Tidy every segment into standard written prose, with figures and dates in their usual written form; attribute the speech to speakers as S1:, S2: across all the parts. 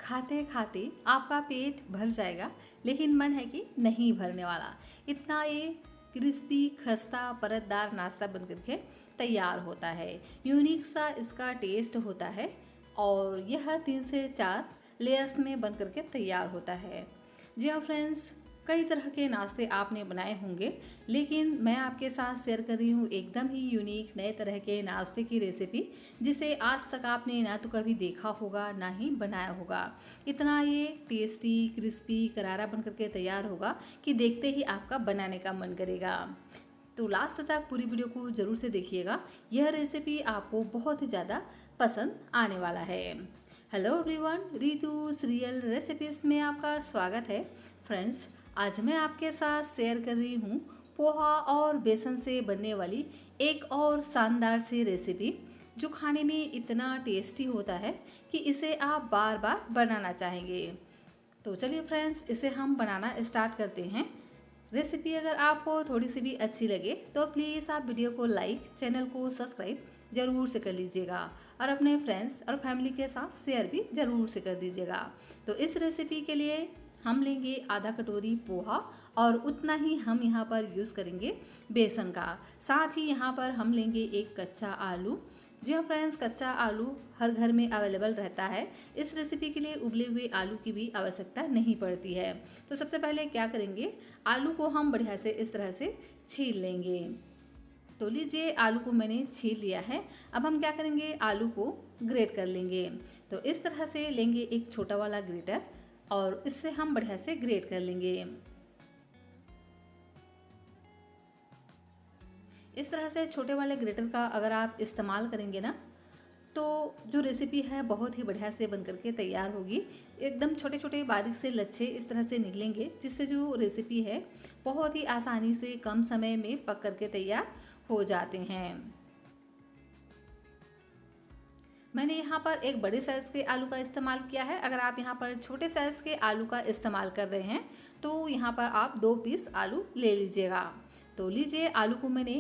S1: खाते खाते आपका पेट भर जाएगा, लेकिन मन है कि नहीं भरने वाला। इतना ये क्रिस्पी खस्ता परतदार नाश्ता बनकर के तैयार होता है। यूनिक सा इसका टेस्ट होता है और यह 3 से 4 लेयर्स में बनकर के तैयार होता है। जी हाँ फ्रेंड्स, कई तरह के नाश्ते आपने बनाए होंगे, लेकिन मैं आपके साथ शेयर कर रही हूँ एकदम ही यूनिक नए तरह के नाश्ते की रेसिपी, जिसे आज तक आपने ना तो कभी देखा होगा ना ही बनाया होगा। इतना ये टेस्टी क्रिस्पी करारा बन करके तैयार होगा कि देखते ही आपका बनाने का मन करेगा। तो लास्ट तक पूरी वीडियो को ज़रूर से देखिएगा, यह रेसिपी आपको बहुत ही ज़्यादा पसंद आने वाला है। Hello everyone, Ritu serial recipes में आपका स्वागत है। फ्रेंड्स, आज मैं आपके साथ शेयर कर रही हूँ पोहा और बेसन से बनने वाली एक और शानदार सी रेसिपी, जो खाने में इतना टेस्टी होता है कि इसे आप बार बार बनाना चाहेंगे। तो चलिए फ्रेंड्स, इसे हम बनाना स्टार्ट करते हैं। रेसिपी अगर आपको थोड़ी सी भी अच्छी लगे तो प्लीज़ आप वीडियो को लाइक, चैनल को सब्सक्राइब ज़रूर से कर लीजिएगा और अपने फ्रेंड्स और फैमिली के साथ शेयर भी ज़रूर से कर दीजिएगा। तो इस रेसिपी के लिए हम लेंगे आधा कटोरी पोहा और उतना ही हम यहाँ पर यूज़ करेंगे बेसन का। साथ ही यहाँ पर हम लेंगे एक कच्चा आलू। जी हाँ फ्रेंड्स, कच्चा आलू हर घर में अवेलेबल रहता है। इस रेसिपी के लिए उबले हुए आलू की भी आवश्यकता नहीं पड़ती है। तो सबसे पहले क्या करेंगे, आलू को हम बढ़िया से इस तरह से छील लेंगे। तो लीजिए, आलू को मैंने छील लिया है। अब हम क्या करेंगे, आलू को ग्रेट कर लेंगे। तो इस तरह से लेंगे एक छोटा वाला ग्रेटर और इससे हम बढ़िया से ग्रेट कर लेंगे। इस तरह से छोटे वाले ग्रेटर का अगर आप इस्तेमाल करेंगे ना, तो जो रेसिपी है बहुत ही बढ़िया से बन करके तैयार होगी। एकदम छोटे छोटे बारीक से लच्छे इस तरह से निकलेंगे, जिससे जो रेसिपी है बहुत ही आसानी से कम समय में पक करके तैयार हो जाते हैं। मैंने यहाँ पर एक बड़े साइज़ के आलू का इस्तेमाल किया है। अगर आप यहाँ पर छोटे साइज़ के आलू का इस्तेमाल कर रहे हैं तो यहाँ पर आप 2 पीस आलू ले लीजिएगा। तो लीजिए, आलू को मैंने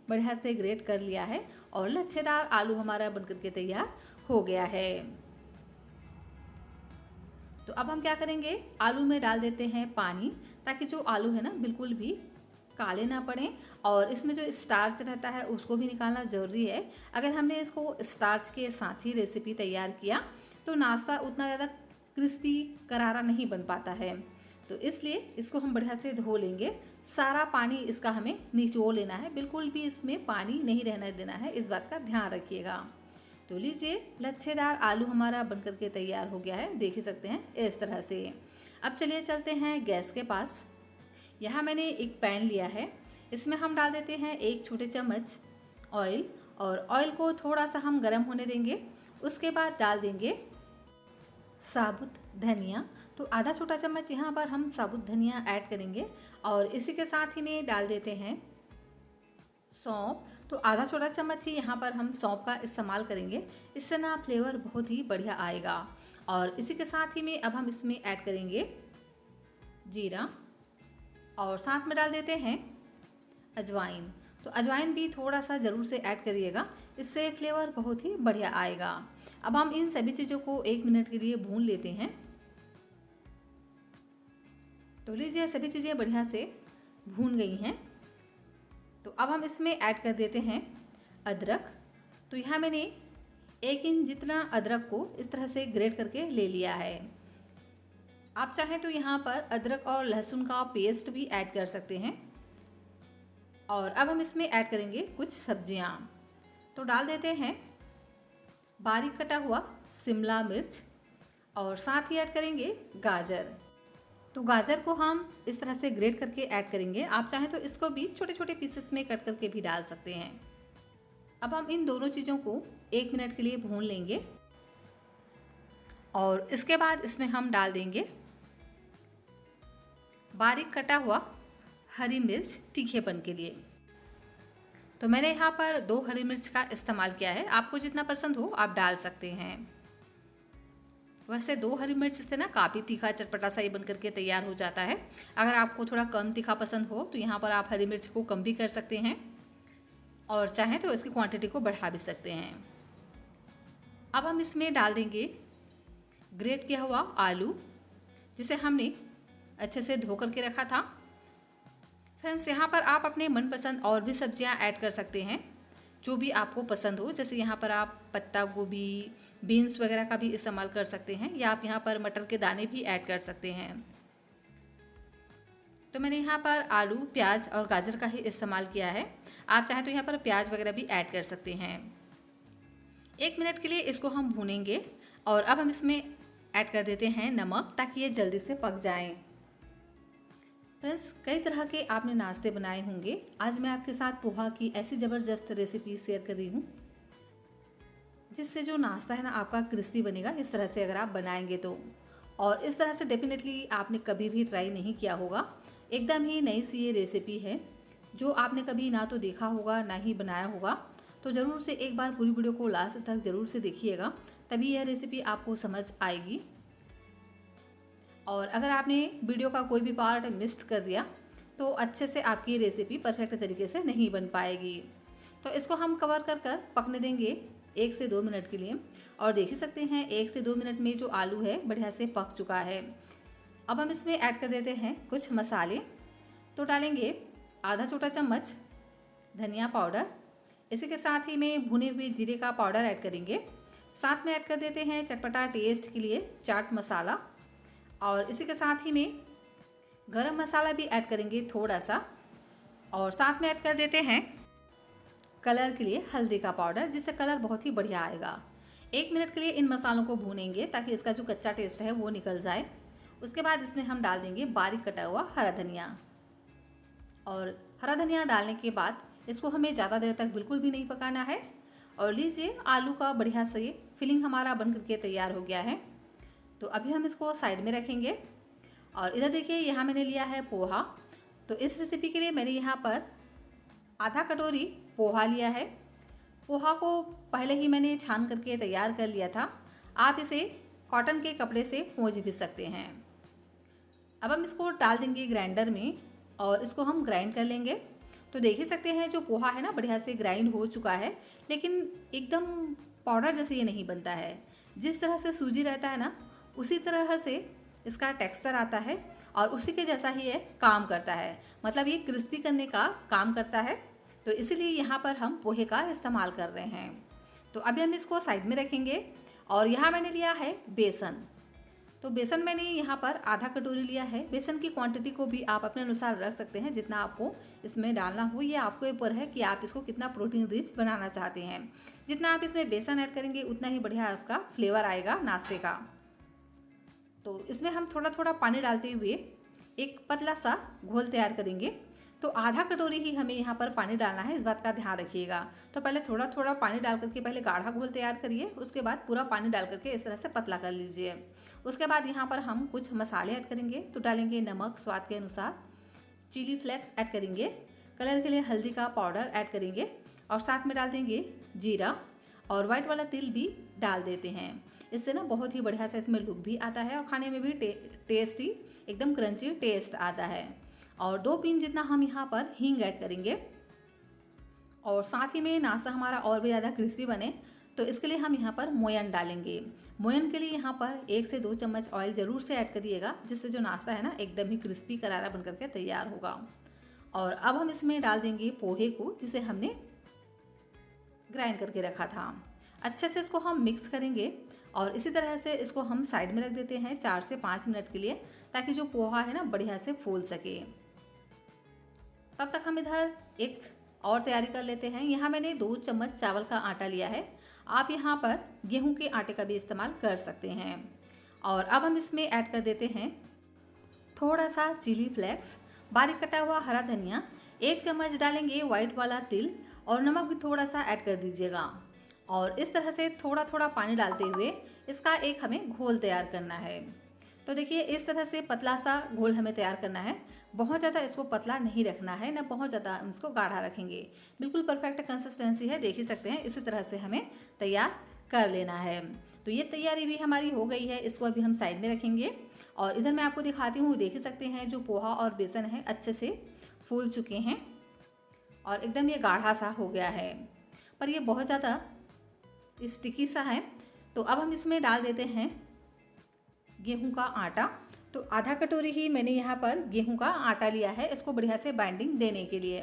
S1: बढ़िया से ग्रेट कर लिया है और लच्छेदार आलू हमारा बनकर के तैयार हो गया है। तो अब हम क्या करेंगे, आलू में डाल देते हैं पानी, ताकि जो आलू है ना बिल्कुल भी काले ना पड़े और इसमें जो स्टार्च रहता है उसको भी निकालना ज़रूरी है। अगर हमने इसको स्टार्च के साथ ही रेसिपी तैयार किया तो नाश्ता उतना ज़्यादा क्रिस्पी करारा नहीं बन पाता है। तो इसलिए इसको हम बढ़िया से धो लेंगे। सारा पानी इसका हमें निचोड़ लेना है, बिल्कुल भी इसमें पानी नहीं रहने देना है, इस बात का ध्यान रखिएगा। तो लीजिए, लच्छेदार आलू हमारा बनकर के तैयार हो गया है, देख ही सकते हैं इस तरह से। अब चलिए चलते हैं गैस के पास। यहाँ मैंने एक पैन लिया है, इसमें हम डाल देते हैं 1 छोटे चम्मच ऑयल और ऑयल को थोड़ा सा हम गर्म होने देंगे। उसके बाद डाल देंगे साबुत धनिया। तो आधा छोटा चम्मच यहाँ पर हम साबुत धनिया ऐड करेंगे और इसी के साथ ही में डाल देते हैं सौंफ। तो आधा छोटा चम्मच ही यहाँ पर हम सौंफ का इस्तेमाल करेंगे, इससे ना फ्लेवर बहुत ही बढ़िया आएगा। और इसी के साथ ही में अब हम इसमें ऐड करेंगे जीरा और साथ में डाल देते हैं अजवाइन। तो अजवाइन भी थोड़ा सा ज़रूर से ऐड करिएगा, इससे फ्लेवर बहुत ही बढ़िया आएगा। अब हम इन सभी चीज़ों को 1 मिनट के लिए भून लेते हैं। तो लीजिए, सभी चीज़ें बढ़िया से भून गई हैं। तो अब हम इसमें ऐड कर देते हैं अदरक। तो यहाँ मैंने 1 इंच जितना अदरक को इस तरह से ग्रेट करके ले लिया है। आप चाहें तो यहाँ पर अदरक और लहसुन का पेस्ट भी ऐड कर सकते हैं। और अब हम इसमें ऐड करेंगे कुछ सब्जियाँ। तो डाल देते हैं बारीक कटा हुआ शिमला मिर्च और साथ ही ऐड करेंगे गाजर। तो गाजर को हम इस तरह से ग्रेट करके ऐड करेंगे। आप चाहें तो इसको भी छोटे छोटे पीसेस में कट करके भी डाल सकते हैं। अब हम इन दोनों चीज़ों को 1 मिनट के लिए भून लेंगे और इसके बाद इसमें हम डाल देंगे बारीक कटा हुआ हरी मिर्च तीखेपन के लिए। तो मैंने यहाँ पर 2 हरी मिर्च का इस्तेमाल किया है, आपको जितना पसंद हो आप डाल सकते हैं। वैसे 2 हरी मिर्च से ना काफ़ी तीखा चटपटा सा ये बन करके तैयार हो जाता है। अगर आपको थोड़ा कम तीखा पसंद हो तो यहाँ पर आप हरी मिर्च को कम भी कर सकते हैं और चाहें तो इसकी क्वांटिटी को बढ़ा भी सकते हैं। अब हम इसमें डाल देंगे ग्रेट किया हुआ आलू जिसे हमने अच्छे से धो करके रखा था। फ्रेंड्स, यहाँ पर आप अपने मनपसंद और भी सब्जियाँ ऐड कर सकते हैं जो भी आपको पसंद हो। जैसे यहाँ पर आप पत्ता गोभी, बीन्स वगैरह का भी इस्तेमाल कर सकते हैं, या आप यहाँ पर मटर के दाने भी ऐड कर सकते हैं। तो मैंने यहाँ पर आलू, प्याज और गाजर का ही इस्तेमाल किया है। आप चाहें तो यहाँ पर प्याज वगैरह भी ऐड कर सकते हैं। 1 मिनट के लिए इसको हम भूनेंगे और अब हम इसमें ऐड कर देते हैं नमक, ताकि ये जल्दी से पक जाएं। फ्रेंड्स, कई तरह के आपने नाश्ते बनाए होंगे। आज मैं आपके साथ पोहा की ऐसी ज़बरदस्त रेसिपी शेयर कर रही हूँ जिससे जो नाश्ता है ना आपका क्रिस्पी बनेगा, इस तरह से अगर आप बनाएंगे तो। और इस तरह से डेफिनेटली आपने कभी भी ट्राई नहीं किया होगा। एकदम ही नई सी ये रेसिपी है जो आपने कभी ना तो देखा होगा ना ही बनाया होगा। तो ज़रूर से एक बार पूरी वीडियो को लास्ट तक ज़रूर से देखिएगा, तभी यह रेसिपी आपको समझ आएगी। और अगर आपने वीडियो का कोई भी पार्ट मिस कर दिया तो अच्छे से आपकी ये रेसिपी परफेक्ट तरीके से नहीं बन पाएगी। तो इसको हम कवर कर कर पकने देंगे 1 से 2 मिनट के लिए। और देख ही सकते हैं 1 से 2 मिनट में जो आलू है बढ़िया से पक चुका है। अब हम इसमें ऐड कर देते हैं कुछ मसाले। तो डालेंगे आधा छोटा चम्मच धनिया पाउडर, इसी के साथ ही में भुने हुए जीरे का पाउडर ऐड करेंगे। साथ में ऐड कर देते हैं चटपटा टेस्ट के लिए चाट मसाला, और इसी के साथ ही में गरम मसाला भी ऐड करेंगे थोड़ा सा। और साथ में ऐड कर देते हैं कलर के लिए हल्दी का पाउडर, जिससे कलर बहुत ही बढ़िया आएगा। 1 मिनट के लिए इन मसालों को भूनेंगे ताकि इसका जो कच्चा टेस्ट है वो निकल जाए। उसके बाद इसमें हम डाल देंगे बारीक कटा हुआ हरा धनिया। और हरा धनिया डालने के बाद इसको हमें ज़्यादा देर तक बिल्कुल भी नहीं पकाना है। और लीजिए, आलू का बढ़िया से फिलिंग हमारा बन करके तैयार हो गया है। तो अभी हम इसको साइड में रखेंगे। और इधर देखिए, यहाँ मैंने लिया है पोहा। तो इस रेसिपी के लिए मैंने यहाँ पर आधा कटोरी पोहा लिया है। पोहा को पहले ही मैंने छान करके तैयार कर लिया था। आप इसे कॉटन के कपड़े से पोंछ भी सकते हैं। अब हम इसको डाल देंगे ग्राइंडर में और इसको हम ग्राइंड कर लेंगे। तो देख ही सकते हैं जो पोहा है ना बढ़िया से ग्राइंड हो चुका है, लेकिन एकदम पाउडर जैसे ये नहीं बनता है। जिस तरह से सूजी रहता है ना, उसी तरह से इसका टेक्सचर आता है और उसी के जैसा ही ये काम करता है। मतलब ये क्रिस्पी करने का काम करता है। तो इसीलिए यहाँ पर हम पोहे का इस्तेमाल कर रहे हैं। तो अभी हम इसको साइड में रखेंगे। और यहाँ मैंने लिया है बेसन। तो बेसन मैंने यहाँ पर आधा कटोरी लिया है। बेसन की क्वांटिटी को भी आप अपने अनुसार रख सकते हैं, जितना आपको इसमें डालना हो। ये आपके ऊपर है कि आप इसको कितना प्रोटीन रिच बनाना चाहते हैं। जितना आप इसमें बेसन ऐड करेंगे उतना ही बढ़िया आपका फ्लेवर आएगा नाश्ते का। तो इसमें हम थोड़ा थोड़ा पानी डालते हुए एक पतला सा घोल तैयार करेंगे। तो आधा कटोरी ही हमें यहाँ पर पानी डालना है, इस बात का ध्यान रखिएगा। तो पहले थोड़ा थोड़ा पानी डाल करके पहले गाढ़ा घोल तैयार करिए, उसके बाद पूरा पानी डाल करके इस तरह से पतला कर लीजिए। उसके बाद यहाँ पर हम कुछ मसाले ऐड करेंगे। तो डालेंगे नमक स्वाद के अनुसार, चिली फ्लेक्स ऐड करेंगे, कलर के लिए हल्दी का पाउडर ऐड करेंगे, और साथ में डाल देंगे जीरा और वाइट वाला तिल भी डाल देते हैं। इससे ना बहुत ही बढ़िया से इसमें लुक भी आता है और खाने में भी टेस्टी, एकदम क्रंची टेस्ट आता है। और 2 पिंच जितना हम यहाँ पर हींग ऐड करेंगे। और साथ ही में नाश्ता हमारा और भी ज़्यादा क्रिस्पी बने तो इसके लिए हम यहाँ पर मोयन डालेंगे। मोयन के लिए यहाँ पर 1 से 2 चम्मच ऑयल ज़रूर से ऐड करिएगा, जिससे जो नाश्ता है ना एकदम ही क्रिस्पी करारा बन करके तैयार होगा। और अब हम इसमें डाल देंगे पोहे को, जिसे हमने ग्राइंड करके रखा था। अच्छे से इसको हम मिक्स करेंगे और इसी तरह से इसको हम साइड में रख देते हैं 4 से 5 मिनट के लिए, ताकि जो पोहा है ना बढ़िया से फूल सके। तब तक हम इधर एक और तैयारी कर लेते हैं। यहाँ मैंने 2 चम्मच चावल का आटा लिया है। आप यहाँ पर गेहूं के आटे का भी इस्तेमाल कर सकते हैं। और अब हम इसमें ऐड कर देते हैं थोड़ा सा चिली फ्लेक्स, बारीक कटा हुआ हरा धनिया, 1 चम्मच डालेंगे वाइट वाला तिल, और नमक भी थोड़ा सा ऐड कर दीजिएगा। और इस तरह से थोड़ा थोड़ा पानी डालते हुए इसका एक हमें घोल तैयार करना है। तो देखिए, इस तरह से पतला सा घोल हमें तैयार करना है। बहुत ज़्यादा इसको पतला नहीं रखना है, ना बहुत ज़्यादा हम इसको गाढ़ा रखेंगे। बिल्कुल परफेक्ट कंसिस्टेंसी है, देख ही सकते हैं। इसी तरह से हमें तैयार कर लेना है। तो ये तैयारी भी हमारी हो गई है, इसको अभी हम साइड में रखेंगे। और इधर मैं आपको दिखाती हूँ, देख ही सकते हैं जो पोहा और बेसन है अच्छे से फूल चुके हैं और एकदम ये गाढ़ा सा हो गया है, पर ये बहुत ज़्यादा स्टिकी सा है। तो अब हम इसमें डाल देते हैं गेहूं का आटा। तो आधा कटोरी ही मैंने यहाँ पर गेहूं का आटा लिया है इसको बढ़िया से बाइंडिंग देने के लिए।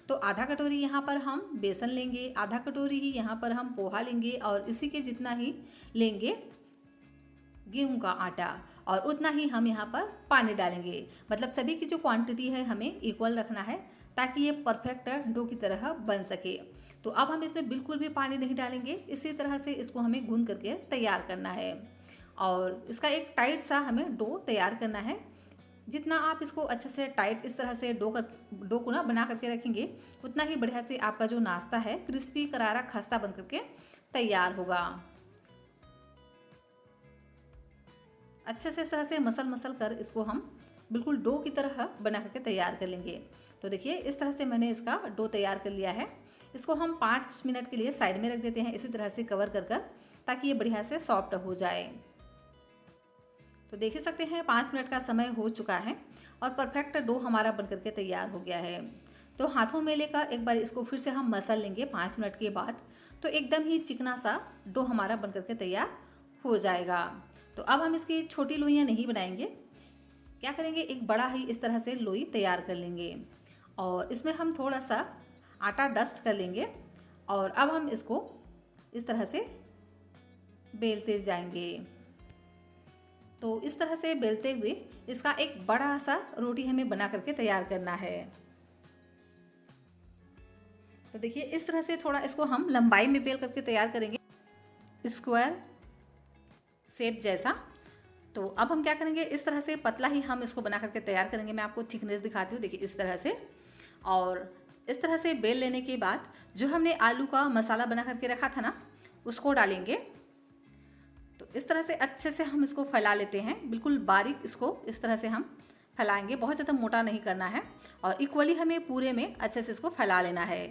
S1: तो आधा कटोरी यहाँ पर हम बेसन लेंगे, आधा कटोरी ही यहाँ पर हम पोहा लेंगे और इसी के जितना ही लेंगे गेहूं का आटा और उतना ही हम यहाँ पर पानी डालेंगे। मतलब सभी की जो क्वांटिटी है हमें इक्वल रखना है ताकि ये परफेक्ट डो की तरह बन सके। तो अब हम इसमें बिल्कुल भी पानी नहीं डालेंगे, इसी तरह से इसको हमें गूंद करके तैयार करना है और इसका एक टाइट सा हमें डो तैयार करना है। जितना आप इसको अच्छे से टाइट इस तरह से डो को ना बना करके रखेंगे उतना ही बढ़िया से आपका जो नाश्ता है क्रिस्पी करारा खस्ता बन करके तैयार होगा। अच्छे से इस तरह से मसल कर इसको हम बिल्कुल डो की तरह बना करके तैयार कर लेंगे। तो देखिए इस तरह से मैंने इसका डो तैयार कर लिया है। इसको हम 5 मिनट के लिए साइड में रख देते हैं इसी तरह से कवर कर ताकि ये बढ़िया से सॉफ्ट हो जाए। तो देख ही सकते हैं 5 मिनट का समय हो चुका है और परफेक्ट डो हमारा बन करके तैयार हो गया है। तो हाथों में लेकर एक बार इसको फिर से हम मसल लेंगे 5 मिनट के बाद। तो एकदम ही चिकना सा डो हमारा बन करके तैयार हो जाएगा। तो अब हम इसकी छोटी लोइयाँ नहीं बनाएंगे, क्या करेंगे एक बड़ा ही इस तरह से लोई तैयार कर लेंगे और इसमें हम थोड़ा सा आटा डस्ट कर लेंगे और अब हम इसको इस तरह से बेलते जाएंगे। तो इस तरह से बेलते हुए इसका एक बड़ा सा रोटी हमें बना करके तैयार करना है। तो देखिए इस तरह से थोड़ा इसको हम लंबाई में बेल करके तैयार करेंगे स्क्वायर शेप जैसा। तो अब हम क्या करेंगे इस तरह से पतला ही हम इसको बना करके तैयार करेंगे। मैं आपको थिकनेस दिखाती हूँ, देखिए इस तरह से। और इस तरह से बेल लेने के बाद जो हमने आलू का मसाला बना करके रखा था ना उसको डालेंगे। तो इस तरह से अच्छे से हम इसको फैला लेते हैं, बिल्कुल बारीक इसको इस तरह से हम फैलाएंगे, बहुत ज़्यादा मोटा नहीं करना है और इक्वली हमें पूरे में अच्छे से इसको फैला लेना है।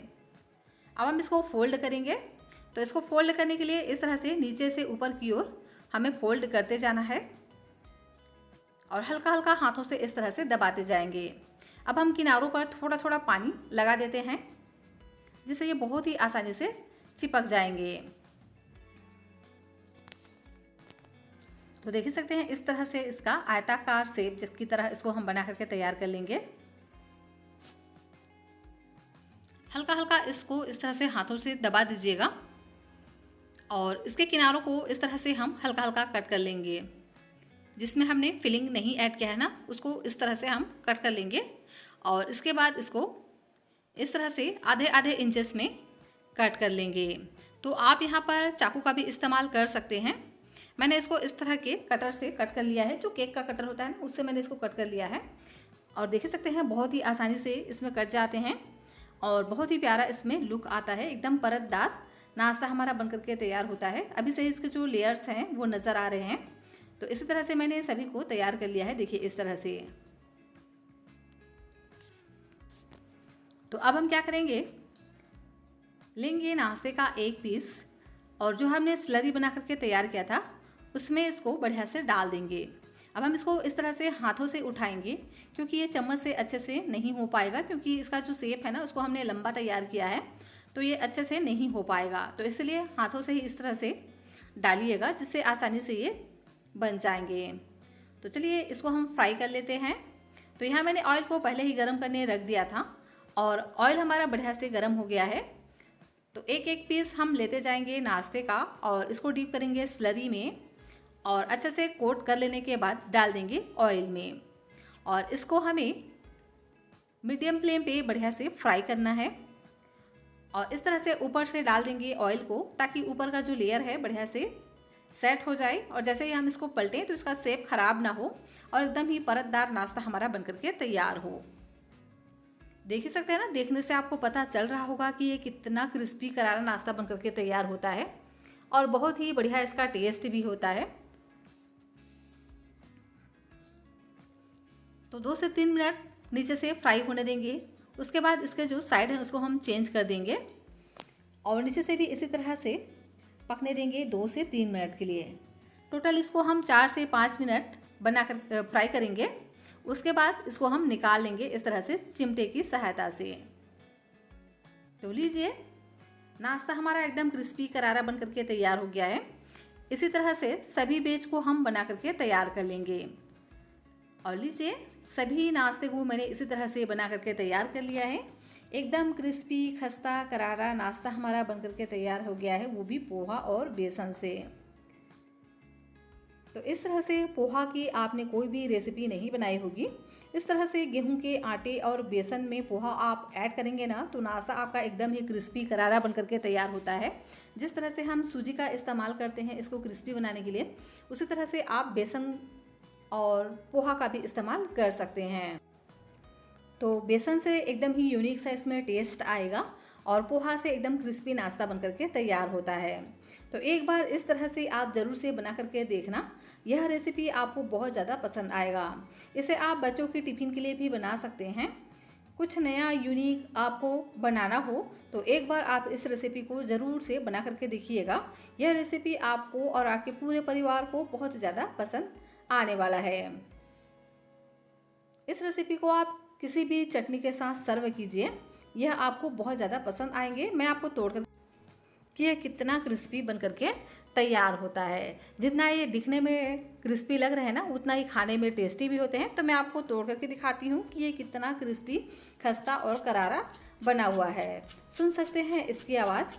S1: अब हम इसको फोल्ड करेंगे। तो इसको फोल्ड करने के लिए इस तरह से नीचे से ऊपर की ओर हमें फोल्ड करते जाना है और हल्का हल्का हाथों से इस तरह से दबाते जाएंगे। अब हम किनारों पर थोड़ा थोड़ा पानी लगा देते हैं जिससे ये बहुत ही आसानी से चिपक जाएंगे। तो देख ही सकते हैं इस तरह से इसका आयताकार शेप की तरह इसको हम बना करके तैयार कर लेंगे। हल्का हल्का इसको इस तरह से हाथों से दबा दीजिएगा और इसके किनारों को इस तरह से हम हल्का हल्का कट कर लेंगे। जिसमें हमने फिलिंग नहीं ऐड किया है ना उसको इस तरह से हम कट कर लेंगे और इसके बाद इसको इस तरह से आधे आधे इंचेस में कट कर लेंगे। तो आप यहाँ पर चाकू का भी इस्तेमाल कर सकते हैं। मैंने इसको इस तरह के कटर से कट कर लिया है, जो केक का कटर होता है ना उससे मैंने इसको कट कर लिया है और देख सकते हैं बहुत ही आसानी से इसमें कट जाते हैं और बहुत ही प्यारा इसमें लुक आता है। एकदम परतदार नाश्ता हमारा बन करके तैयार होता है। अभी से इसके जो लेयर्स हैं वो नज़र आ रहे हैं। तो इसी तरह से मैंने सभी को तैयार कर लिया है, देखिए इस तरह से। तो अब हम क्या करेंगे, लेंगे नाश्ते का एक पीस और जो हमने स्लरी बना करके तैयार किया था उसमें इसको बढ़िया से डाल देंगे। अब हम इसको इस तरह से हाथों से उठाएंगे क्योंकि ये चम्मच से अच्छे से नहीं हो पाएगा, क्योंकि इसका जो शेप है ना उसको हमने लंबा तैयार किया है तो ये अच्छे से नहीं हो पाएगा। तो इसलिए हाथों से ही इस तरह से डालिएगा जिससे आसानी से ये बन जाएंगे। तो चलिए इसको हम फ्राई कर लेते हैं। तो यहाँ मैंने ऑयल को पहले ही गर्म करने रख दिया था और ऑयल हमारा बढ़िया से गर्म हो गया है। तो एक एक पीस हम लेते जाएंगे नाश्ते का और इसको डीप करेंगे स्लरी में और अच्छे से कोट कर लेने के बाद डाल देंगे ऑयल में और इसको हमें मीडियम फ्लेम पे बढ़िया से फ्राई करना है और इस तरह से ऊपर से डाल देंगे ऑयल को ताकि ऊपर का जो लेयर है बढ़िया से सेट हो जाए और जैसे ही हम इसको पलटें तो इसका शेप खराब ना हो और एकदम ही परतदार नाश्ता हमारा बनकर के तैयार हो। देख ही सकते हैं ना, देखने से आपको पता चल रहा होगा कि ये कितना क्रिस्पी करारा नाश्ता बनकर के तैयार होता है और बहुत ही बढ़िया इसका टेस्ट भी होता है। तो 2 से 3 मिनट नीचे से फ्राई होने देंगे। उसके बाद इसके जो साइड है उसको हम चेंज कर देंगे और नीचे से भी इसी तरह से पकने देंगे 2 से 3 मिनट के लिए। टोटल इसको हम 4 से 5 मिनट बनाकर फ्राई करेंगे। उसके बाद इसको हम निकाल लेंगे इस तरह से चिमटे की सहायता से। तो लीजिए नाश्ता हमारा एकदम क्रिस्पी करारा बन करके तैयार हो गया है। इसी तरह से सभी बैच को हम बना करके तैयार कर लेंगे। और लीजिए, सभी नाश्ते को मैंने इसी तरह से बना करके तैयार कर लिया है। एकदम क्रिस्पी खस्ता करारा नाश्ता हमारा बन करके तैयार हो गया है, वो भी पोहा और बेसन से। तो इस तरह से पोहा की आपने कोई भी रेसिपी नहीं बनाई होगी। इस तरह से गेहूं के आटे और बेसन में पोहा आप ऐड करेंगे ना, तो नाश्ता आपका एकदम ही क्रिस्पी करारा बन करके तैयार होता है। जिस तरह से हम सूजी का इस्तेमाल करते हैं इसको क्रिस्पी बनाने के लिए, उसी तरह से आप बेसन और पोहा का भी इस्तेमाल कर सकते हैं। तो बेसन से एकदम ही यूनिक सा इसमें टेस्ट आएगा और पोहा से एकदम क्रिस्पी नाश्ता बन करके तैयार होता है। तो एक बार इस तरह से आप ज़रूर से बना करके देखना, यह रेसिपी आपको बहुत ज़्यादा पसंद आएगा। इसे आप बच्चों के टिफ़िन के लिए भी बना सकते हैं। कुछ नया यूनिक आपको बनाना हो तो एक बार आप इस रेसिपी को ज़रूर से बना करके देखिएगा। यह रेसिपी आपको और आपके पूरे परिवार को बहुत ज़्यादा पसंद आने वाला है। इस रेसिपी को आप किसी भी चटनी के साथ सर्व कीजिए, यह आपको बहुत ज़्यादा पसंद आएंगे। मैं आपको तोड़कर कि यह कितना क्रिस्पी बन करके तैयार होता है। जितना ये दिखने में क्रिस्पी लग रहा है ना, उतना ही खाने में टेस्टी भी होते हैं। तो मैं आपको तोड़ करके दिखाती हूँ कि ये कितना क्रिस्पी खस्ता और करारा बना हुआ है। सुन सकते हैं इसकी आवाज़,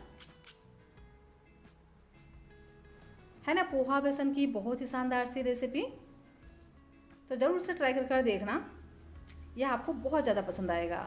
S1: है ना, पोहा बेसन की बहुत ही शानदार सी रेसिपी। तो ज़रूर से ट्राई कर देखना, यह आपको बहुत ज़्यादा पसंद आएगा।